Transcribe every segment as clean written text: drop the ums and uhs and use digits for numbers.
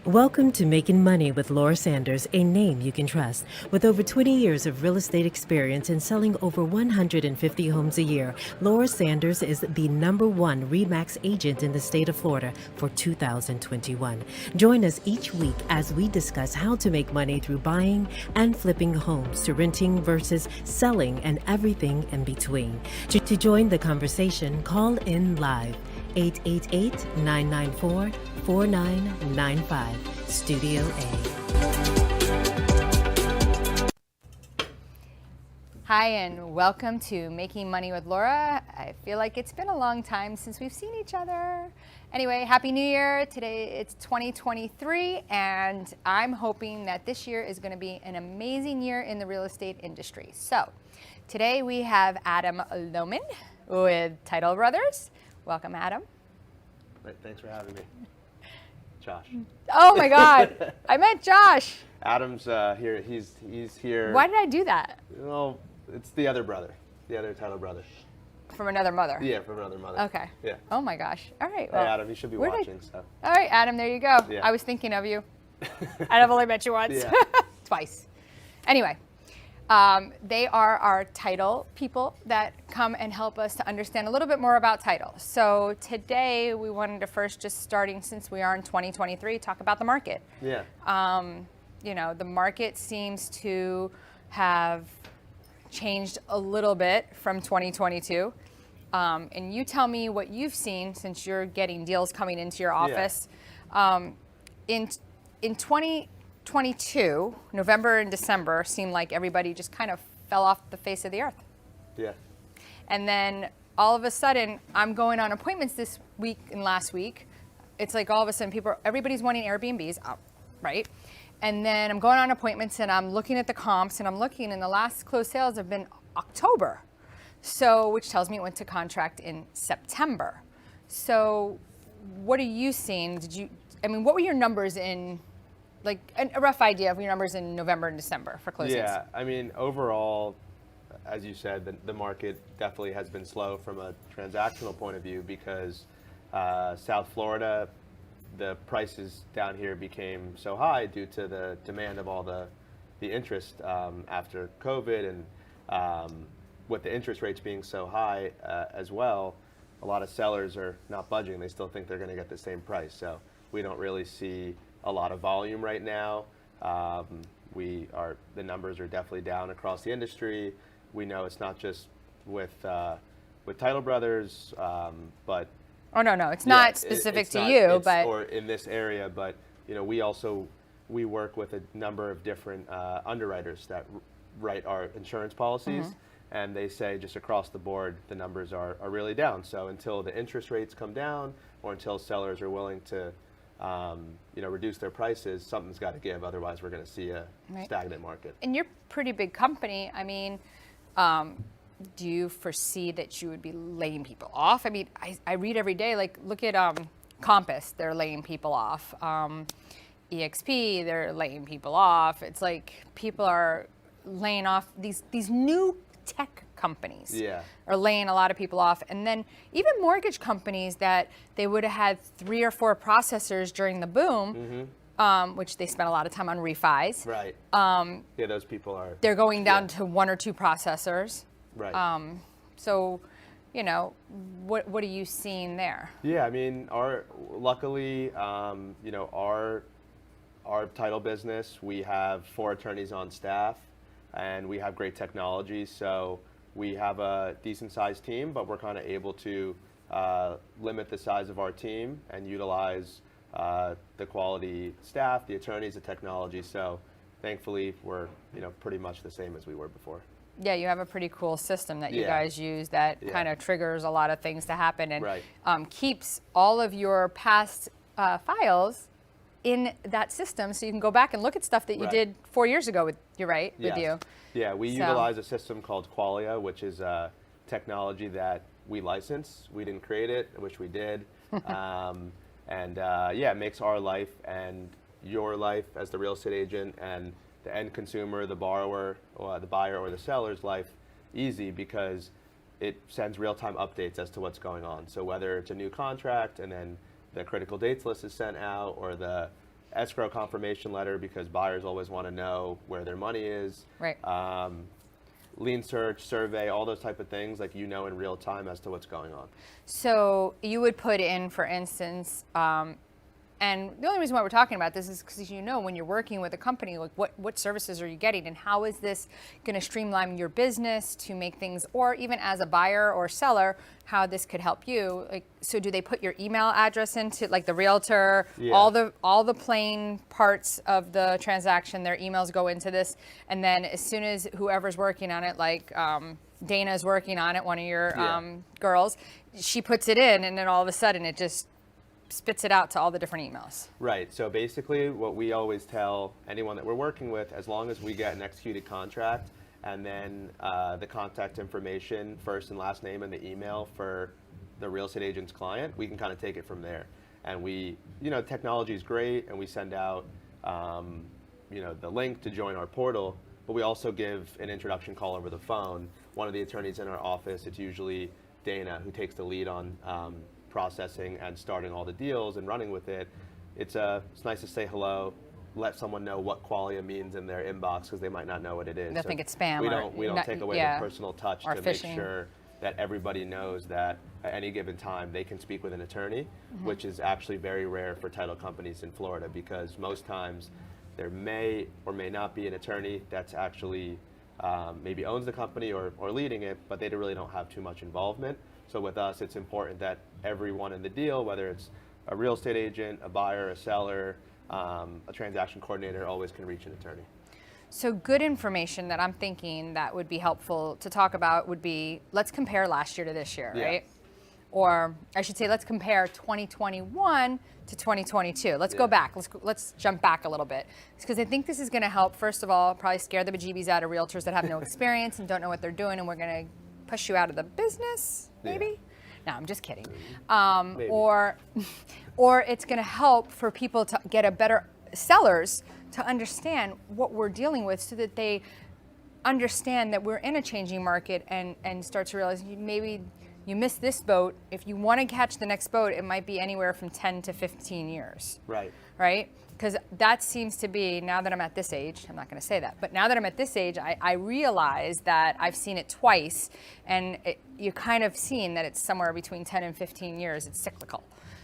Welcome to Making Money with Laura Sanders, a name you can trust. With over 20 years of real estate experience and selling over 150 homes a year, Laura Sanders is the #1 RE/MAX agent in the state of Florida for 2021. Join us each week as we discuss how to make money through buying and flipping homes, to renting versus selling, and everything in between. To join the conversation, call in live. 888-994-4995, Studio A. Hi, and welcome to Making Money with Laura. I feel like it's been a long time since we've seen each other. Anyway, Happy New Year. Today it's 2023, and I'm hoping that this year is going to be an amazing year in the real estate industry. So today we have Adam Lohman with Title Brothers. Welcome, Adam. Thanks for having me. Josh. Oh my God, I met Josh. Adam's here. He's here. Why did I do that? Well, it's the other brother, the other title brother. From another mother? Yeah, from another mother. Okay. Yeah. Oh my gosh. All right. Well, hey, Adam, you should be watching. So. All right, Adam, there you go. Yeah. I was thinking of you. I've only met you once. Yeah. Twice. Anyway. They are our title people that come and help us to understand a little bit more about title. So today we wanted to first, just starting since we are in 2023, talk about the market. Yeah. The market seems to have changed a little bit from 2022. And you tell me what you've seen since you're getting deals coming into your office. Yeah. In 2022, November and December seemed like everybody just kind of fell off the face of the earth. Yeah. And then all of a sudden, I'm going on appointments this week and last week. It's like all of a sudden everybody's wanting Airbnbs, right? And then I'm going on appointments and I'm looking at the comps and the last closed sales have been October. So, which tells me it went to contract in September. So what are you seeing? What were your numbers in, like a rough idea of your numbers in November and December for closings? Yeah, overall, as you said, the market definitely has been slow from a transactional point of view because South Florida, the prices down here became so high due to the demand of all the interest after COVID, and with the interest rates being so high as well, a lot of sellers are not budging. They still think they're going to get the same price. So we don't really see a lot of volume right now. The numbers are definitely down across the industry. We know it's not just with Title Brothers, but oh no, it's not specific to you, but or in this area. But we work with a number of different underwriters that write our insurance policies, and they say just across the board the numbers are really down. So until the interest rates come down, or until sellers are willing to reduce their prices, something's got to give. Otherwise, we're going to see a stagnant market. And you're a pretty big company. Do you foresee that you would be laying people off? I read every day, like, look at Compass, they're laying people off. EXP, they're laying people off. It's like people are laying off these new tech companies are laying a lot of people off. And then even mortgage companies that they would have had 3 or 4 processors during the boom, which they spent a lot of time on refis. Right. Those people they're going down to 1 or 2 processors. Right. What are you seeing there? Yeah, luckily, our title business, we have 4 attorneys on staff, and we have great technology. So we have a decent sized team, but we're kind of able to limit the size of our team and utilize the quality staff, the attorneys, the technology. So thankfully, we're pretty much the same as we were before. Yeah, you have a pretty cool system that you guys use that kind of triggers a lot of things to happen and keeps all of your past files in that system, so you can go back and look at stuff that you did 4 years ago with you. Yeah, we utilize a system called Qualia, which is a technology that we license. We didn't create it, I wish we did. It makes our life and your life as the real estate agent and the end consumer, the borrower, or the buyer or the seller's life easy, because it sends real-time updates as to what's going on. So whether it's a new contract and then the critical dates list is sent out, or the escrow confirmation letter because buyers always want to know where their money is. Right. Lien search, survey, all those type of things, like you know in real time as to what's going on. So you would put in, for instance, and the only reason why we're talking about this is because you know when you're working with a company, like what services are you getting and how is this going to streamline your business to make things, or even as a buyer or seller, how this could help you. Like, so do they put your email address into, like the realtor, Yeah. all the plain parts of the transaction, their emails go into this, and then as soon as whoever's working on it, like Dana's working on it, one of your girls, she puts it in, and then all of a sudden it just spits it out to all the different emails. Right. So basically what we always tell anyone that we're working with, as long as we get an executed contract and then the contact information, first and last name and the email for the real estate agent's client, we can kind of take it from there. And we, you know, technology is great and we send out, you know, the link to join our portal, but we also give an introduction call over the phone. One of the attorneys in our office, it's usually Dana, who takes the lead on processing and starting all the deals and running with it. It's nice to say hello, let someone know what qualia means in their inbox because they might not know what it is. They'll think it's spam. We don't take away the personal touch to phishing. make sure that everybody knows that at any given time they can speak with an attorney, which is actually very rare for title companies in Florida because most times there may or may not be an attorney that's actually maybe owns the company or leading it, but they really don't have too much involvement. So with us, it's important that everyone in the deal, whether it's a real estate agent, a buyer, a seller, a transaction coordinator, always can reach an attorney. So good information that I'm thinking that would be helpful to talk about would be, let's compare last year to this year, right? Or I should say, let's compare 2021 to 2022. Let's go back. Let's jump back a little bit. Because I think this is going to help, first of all, probably scare the bejeebies out of realtors that have no experience and don't know what they're doing, and we're going to push you out of the business, maybe? No, I'm just kidding. Or it's going to help for people to get a better, sellers to understand what we're dealing with so that they understand that we're in a changing market and start to realize maybe you missed this boat. If you want to catch the next boat, it might be anywhere from 10 to 15 years. Right. Right? Because that seems to be, now that I'm at this age, I'm not going to say that, but now that I'm at this age, I realize that I've seen it twice, and you kind of seen that it's somewhere between 10 and 15 years. It's cyclical.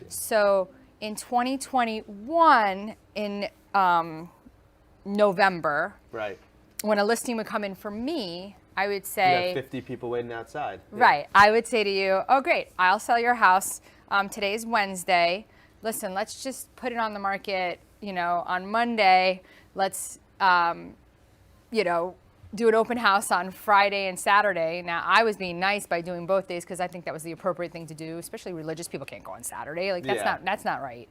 So in 2021, in November, right, when a listing would come in for me, I would say, you have 50 people waiting outside. Right. I would say to you, oh, great, I'll sell your house. Today's Wednesday. Listen, let's just put it on the market, you know, on Monday. Let's, you know, do an open house on Friday and Saturday. Now, I was being nice by doing both days because I think that was the appropriate thing to do, especially religious people can't go on Saturday. Like, that's not right.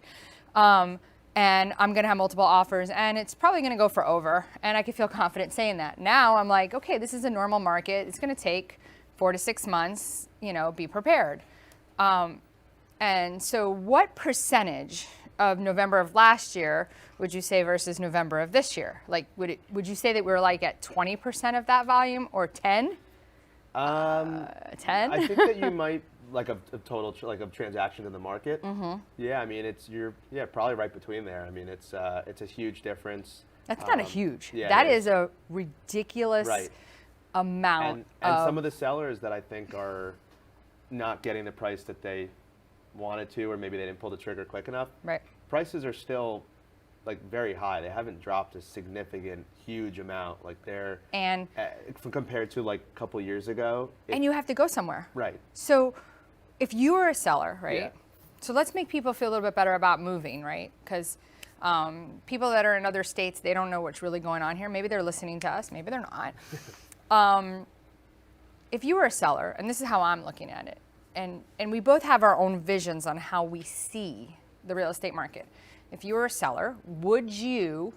And I'm going to have multiple offers, and it's probably going to go for over, and I can feel confident saying that. Now I'm like, okay, this is a normal market. It's going to take 4 to 6 months, you know, be prepared. And so what percentage of November of last year would you say versus November of this year? Like, would you say that we were like at 20% of that volume or 10? 10? I think that you might, like a total like of transaction in the market. Yeah, I mean you're probably right between there. I mean it's a huge difference. That's not a huge. Yeah, that is a ridiculous amount. And some of the sellers that I think are not getting the price that they wanted to, or maybe they didn't pull the trigger quick enough. Right. Prices are still like very high. They haven't dropped a significant, huge amount. Like they're compared to like a couple years ago. And you have to go somewhere. Right. So if you were a seller, right? Yeah. So let's make people feel a little bit better about moving, right? Because people that are in other states, they don't know what's really going on here. Maybe they're listening to us, maybe they're not. If you were a seller, and this is how I'm looking at it, and we both have our own visions on how we see the real estate market. If you were a seller, would you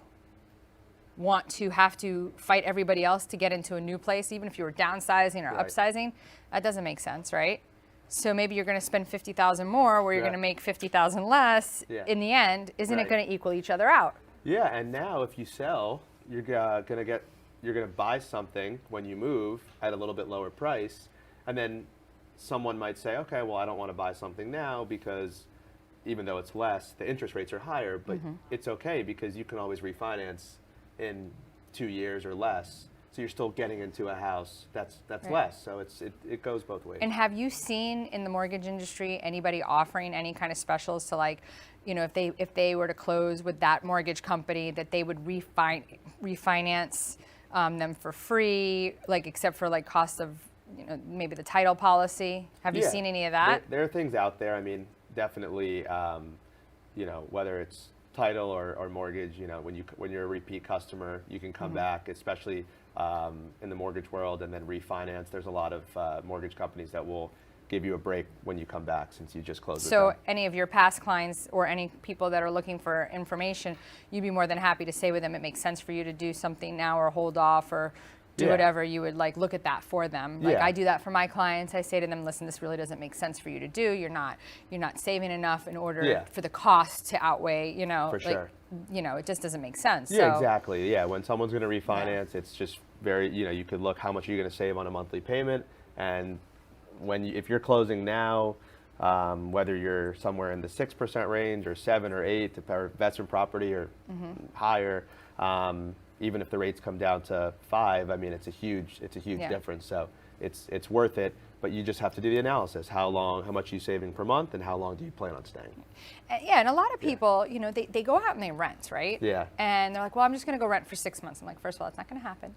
want to have to fight everybody else to get into a new place, even if you were downsizing or upsizing? That doesn't make sense, right? So maybe you're going to spend $50,000 more, where you're going to make $50,000 less. In the end, isn't it going to equal each other out? Yeah, and now if you sell, you're going to buy something when you move at a little bit lower price, and then someone might say, okay, well, I don't want to buy something now because even though it's less, the interest rates are higher, but it's okay because you can always refinance in 2 years or less. So you're still getting into a house that's Right. less. So it goes both ways. And have you seen in the mortgage industry anybody offering any kind of specials to, like, you know, if they were to close with that mortgage company, that they would refinance them for free, like, except for like cost of, you know, maybe the title policy? Have you Yeah. seen any of that? There are things out there. I mean, definitely, you know, whether it's title or mortgage, you know, when you're a repeat customer, you can come back, especially in the mortgage world, and then refinance. There's a lot of mortgage companies that will give you a break when you come back since you just closed So with them. any of your past clients or any people that are looking for information, you'd be more than happy to say with them, it makes sense for you to do something now or hold off or do Yeah. whatever. You would like look at that for them. Like Yeah. I do that for my clients. I say to them, listen, this really doesn't make sense for you to do. You're not saving enough in order Yeah. for the cost to outweigh, you know, For like, sure. you know, it just doesn't make sense. Yeah, So, exactly. Yeah, when someone's going to refinance, it's just very, you know, you could look how much you're going to save on a monthly payment, and if you're closing now, whether you're somewhere in the 6% range or 7 or 8 for investment property or higher, even if the rates come down to 5, I mean, it's a huge Yeah. difference. So it's worth it, but you just have to do the analysis. How much are you saving per month, and how long do you plan on staying? Yeah, and a lot of people, you know, they go out and they rent, right? Yeah. And they're like, well, I'm just going to go rent for 6 months. I'm like, first of all, it's not going to happen.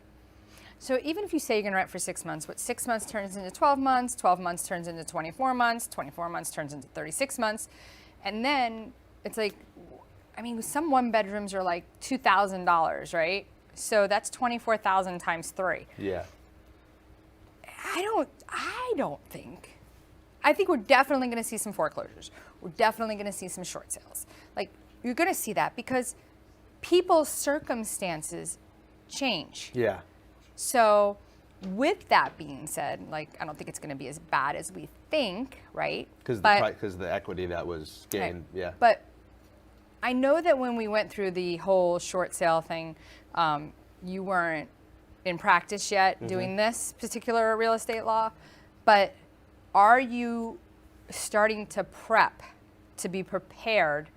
So even if you say you're going to rent for 6 months, what 6 months turns into 12 months, 12 months turns into 24 months, 24 months turns into 36 months. And then it's like, I mean, some one bedrooms are like $2,000, right? So that's 24,000 times 3. Yeah. I think we're definitely going to see some foreclosures. We're definitely going to see some short sales. Like, you're going to see that because people's circumstances change. Yeah. So with that being said, like, I don't think it's going to be as bad as we think, right? Because the equity that was gained. Right. Yeah. But I know that when we went through the whole short sale thing, you weren't in practice yet doing this particular real estate law, but are you starting to prep to be prepared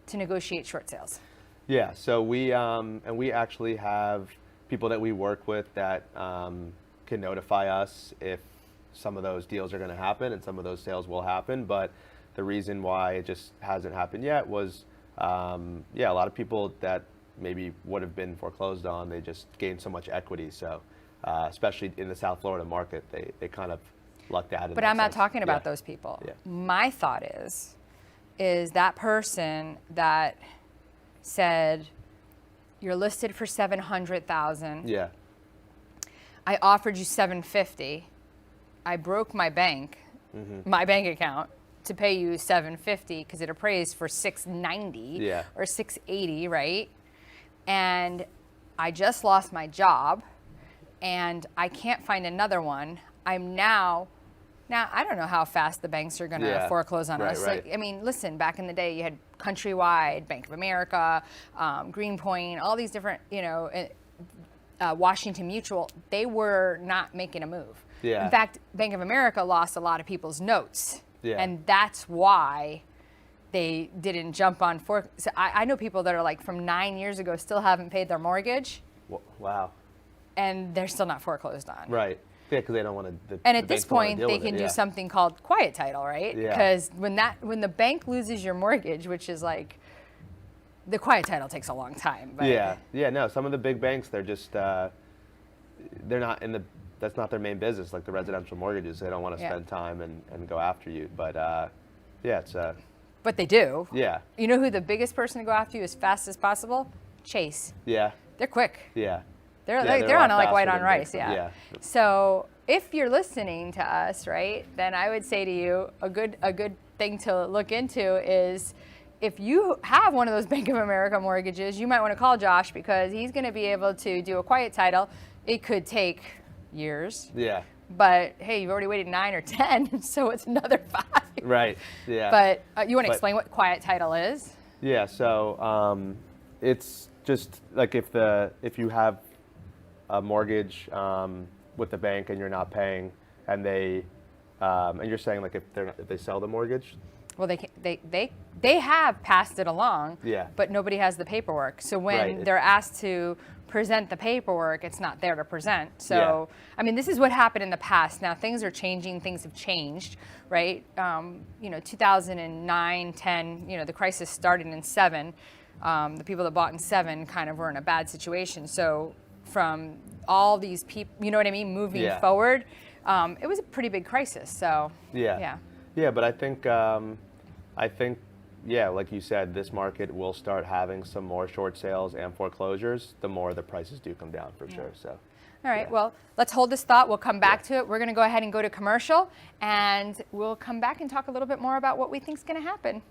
to negotiate short sales? Yeah, so we actually have people that we work with that can notify us if some of those deals are going to happen and some of those sales will happen. But the reason why it just hasn't happened yet was, a lot of people that maybe would have been foreclosed on, they just gained so much equity. So especially in the South Florida market, they kind of lucked out. But I'm not talking about those people. Yeah. My thought is that person that said, you're listed for 700,000. Yeah. I offered you 750. I broke my bank account to pay you 750 because it appraised for 690 or 680, right? And I just lost my job and I can't find another one. I'm now I don't know how fast the banks are going to foreclose on us. Right. Like, I mean, listen, back in the day, you had Countrywide, Bank of America, Greenpoint, all these different, you know, Washington Mutual. They were not making a move. Yeah. In fact, Bank of America lost a lot of people's notes. Yeah. And that's why they didn't jump on so I know people that are like from 9 years ago still haven't paid their mortgage. Wow. And they're still not foreclosed on. Right. Yeah, because they don't want to. And at this point, they can do something called quiet title, right? Yeah. Because when the bank loses your mortgage, which is like, the quiet title takes a long time. But No, some of the big banks, they're just they're not in the. That's not their main business. Like the residential mortgages, they don't want to spend time and go after you. But it's. But they do. Yeah. You know who the biggest person to go after you as fast as possible? Chase. Yeah. They're quick. Yeah. They're a on lot like white faster on than rice, banks. yeah. So if you're listening to us, right, then I would say to you a good thing to look into is if you have one of those Bank of America mortgages, you might want to call Josh because he's going to be able to do a quiet title. It could take years. Yeah. But hey, you've already waited 9 or 10, so it's another 5. Right. Yeah. But you want to explain what quiet title is? Yeah. So it's just like if you have a mortgage with the bank and you're not paying, and and you're saying like if they sell the mortgage. Well, they have passed it along, Yeah. but nobody has the paperwork. So when Right. they're asked to present the paperwork, it's not there to present. So, Yeah. I mean, this is what happened in the past. Now things are changing, things have changed, right? 2009, 10, the crisis started in 7. The people that bought in 7 kind of were in a bad situation. So from all these people, you know what I mean, moving Yeah. forward, it was a pretty big crisis. So, Yeah. Yeah, but I think, yeah, like you said, this market will start having some more short sales and foreclosures, the more the prices do come down for sure. So, all right, yeah. well, let's hold this thought. We'll come back to it. We're going to go ahead and go to commercial, and we'll come back and talk a little bit more about what we think is going to happen.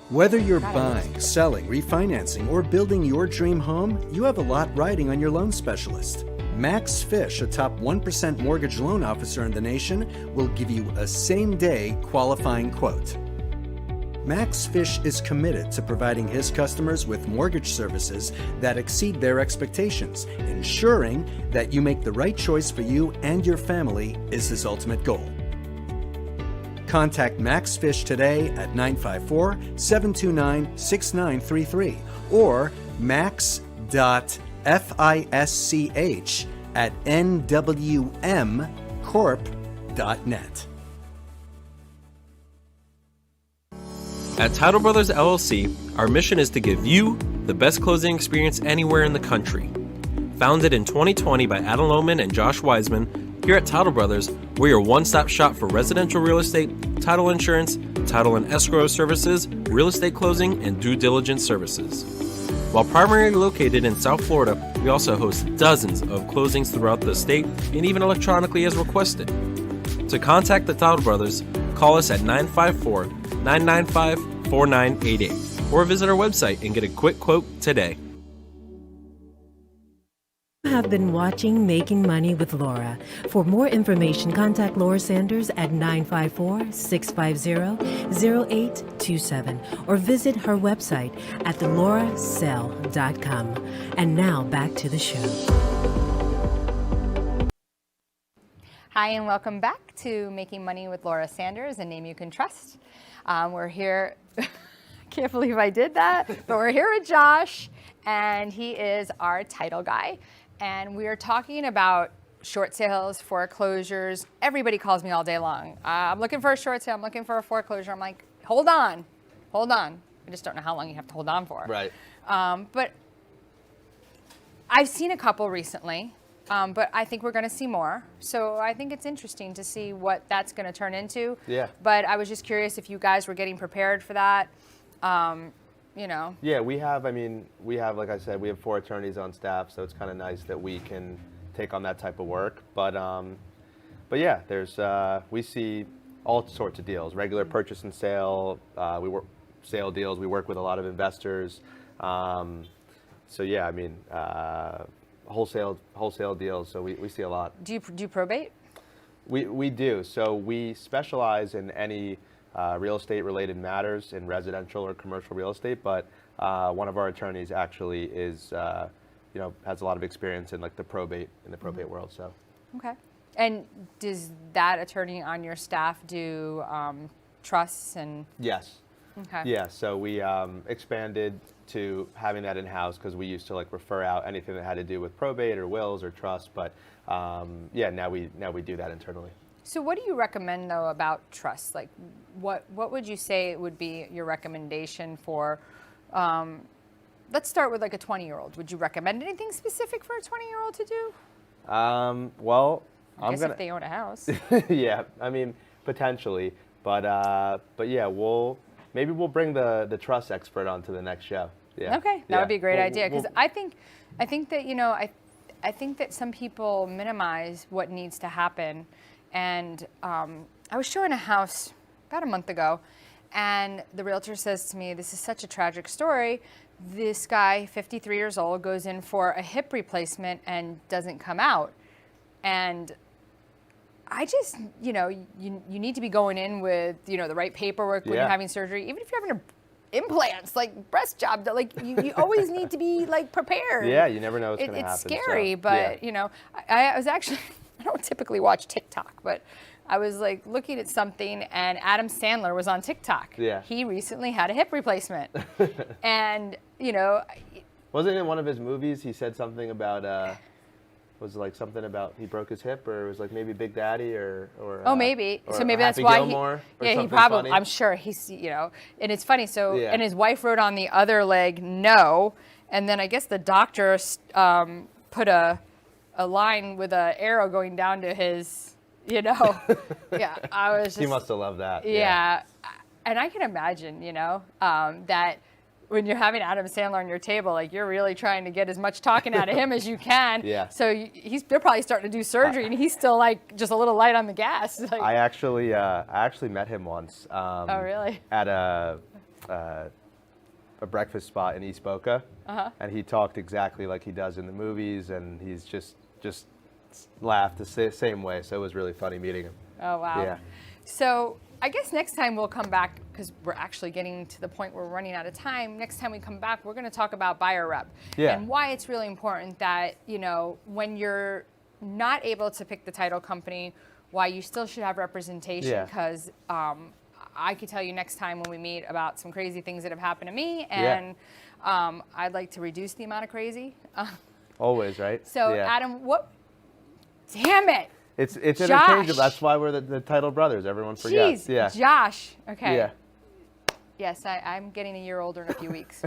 Whether you're buying, selling, refinancing, or building your dream home, you have a lot riding on your loan specialist. Max Fish, a top 1% mortgage loan officer in the nation, will give you a same-day qualifying quote. Max Fish is committed to providing his customers with mortgage services that exceed their expectations. Ensuring that you make the right choice for you and your family is his ultimate goal. Contact Max Fish today at 954-729-6933 or max.fisch@nwmcorp.net. At Title Brothers LLC, our mission is to give you the best closing experience anywhere in the country. Founded in 2020 by Adam Lohman and Josh Weisman, here at Title Brothers, we're your one-stop shop for residential real estate, title insurance, title and escrow services, real estate closing, and due diligence services. While primarily located in South Florida, we also host dozens of closings throughout the state and even electronically as requested. To contact the Title Brothers, call us at 954-995-4988 or visit our website and get a quick quote today. You have been watching Making Money with Laura. For more information, contact Laura Sanders at 954-650-0827 or visit her website at thelaurazell.com. And now back to the show. Hi, and welcome back to Making Money with Laura Sanders, a name you can trust. We're here, I can't believe I did that, but we're here with Josh, and he is our title guy. And we are talking about short sales, foreclosures. Everybody calls me all day long. I'm looking for a short sale, I'm looking for a foreclosure. I'm like, hold on. I just don't know how long you have to hold on for. Right. But I've seen a couple recently. But I think we're going to see more. So I think it's interesting to see what that's going to turn into. Yeah. But I was just curious if you guys were getting prepared for that. Yeah, we have, like I said, we have 4 attorneys on staff, so it's kind of nice that we can take on that type of work. But yeah, we see all sorts of deals, regular purchase and sale, sale deals. We work with a lot of investors. So yeah, wholesale deals, so we see a lot. Do you probate? We do. So we specialize in any real estate related matters in residential or commercial real estate, but one of our attorneys actually is has a lot of experience in like the probate world. So Okay. And does that attorney on your staff do trusts and? yes. Okay. Yeah, so we expanded to having that in-house because we used to like refer out anything that had to do with probate or wills or trust, but yeah, now we do that internally. So what do you recommend though about trusts? Like what would you say would be your recommendation for, let's start with like a 20-year-old. Would you recommend anything specific for a 20-year-old to do? Well, I guess if they own a house. Yeah, potentially, but yeah, maybe we'll bring the trust expert onto the next show. Yeah. Okay, that would be a great idea because we'll- I think that I think that some people minimize what needs to happen, and I was showing a house about a month ago, and the realtor says to me, "This is such a tragic story. This guy, 53 years old, goes in for a hip replacement and doesn't come out," and I just, you need to be going in with, the right paperwork when you're Yeah. having surgery, even if you're having implants, like breast job, like you always need to be like prepared. Yeah, you never know what's going to happen. It's scary, so, but yeah. I was actually, I don't typically watch TikTok, but I was like looking at something, and Adam Sandler was on TikTok. Yeah. He recently had a hip replacement. And, you know, Wasn't it in one of his movies he said something about, was it like something about he broke his hip, or it was like maybe Big Daddy or oh, maybe. or So maybe that's Happy why Gilmore, or yeah, he something probably, funny? I'm sure he's, you know, and it's funny. So, Yeah. and his wife wrote on the other leg, no. And then I guess the doctor put a line with an arrow going down to his, you know. Yeah, I was just. He must have loved that. Yeah. And I can imagine, you know, that when you're having Adam Sandler on your table, like you're really trying to get as much talking out of him as you can. Yeah. So they're probably starting to do surgery, and he's still like just a little light on the gas. Like, I actually met him once. oh, really? At a breakfast spot in East Boca, and he talked exactly like he does in the movies, and he's just laughed the same way. So it was really funny meeting him. Oh, wow. Yeah. So I guess next time we'll come back, because we're actually getting to the point where we're running out of time. Next time we come back, we're going to talk about buyer rep and why it's really important that, you know, when you're not able to pick the title company, why you still should have representation, because I could tell you next time when we meet about some crazy things that have happened to me, and I'd like to reduce the amount of crazy. Always, right? So Adam, damn it. It's Josh. interchangeable. That's why we're the title brothers. Everyone forgets. Jeez, Yeah. Josh. Okay. Yeah. Yes, I'm getting a year older in a few weeks.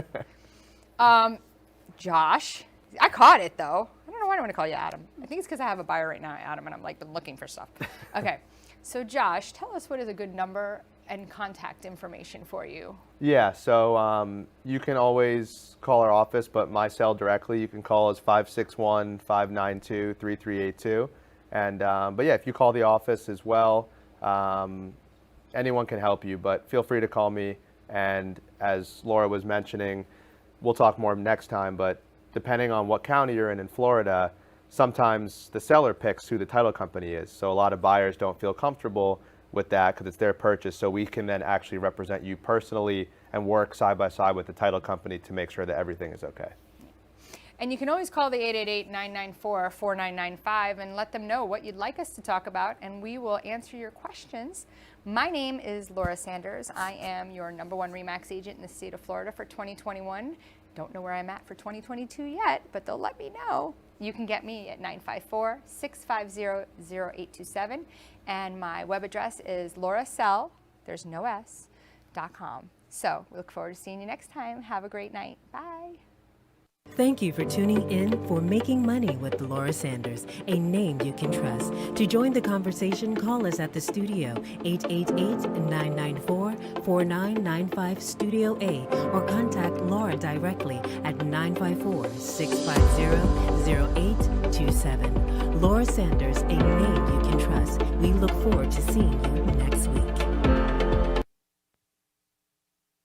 Josh. I caught it, though. I don't know why I want to call you Adam. I think it's because I have a buyer right now, Adam, and I'm like been looking for stuff. Okay. So Josh, tell us what is a good number and contact information for you. Yeah, so you can always call our office, but my cell directly, you can call us 561-592-3382. And but yeah, if you call the office as well, anyone can help you, but feel free to call me. And as Laura was mentioning, we'll talk more next time, but depending on what county you're in Florida, sometimes the seller picks who the title company is. So a lot of buyers don't feel comfortable with that because it's their purchase. So we can then actually represent you personally and work side by side with the title company to make sure that everything is okay. And you can always call the 888-994-4995 and let them know what you'd like us to talk about, and we will answer your questions. My name is Laura Sanders. I am your #1 RE/MAX agent in the state of Florida for 2021. Don't know where I'm at for 2022 yet, but they'll let me know. You can get me at 954-650-0827, and my web address is laurasell, there's no S, .com. So we look forward to seeing you next time. Have a great night. Bye. Thank you for tuning in for Making Money with Laura Sanders, a name you can trust. To join the conversation, call us at the studio, 888-994-4995 Studio A, or contact Laura directly at 954-650-0827. Laura Sanders, a name you can trust. We look forward to seeing you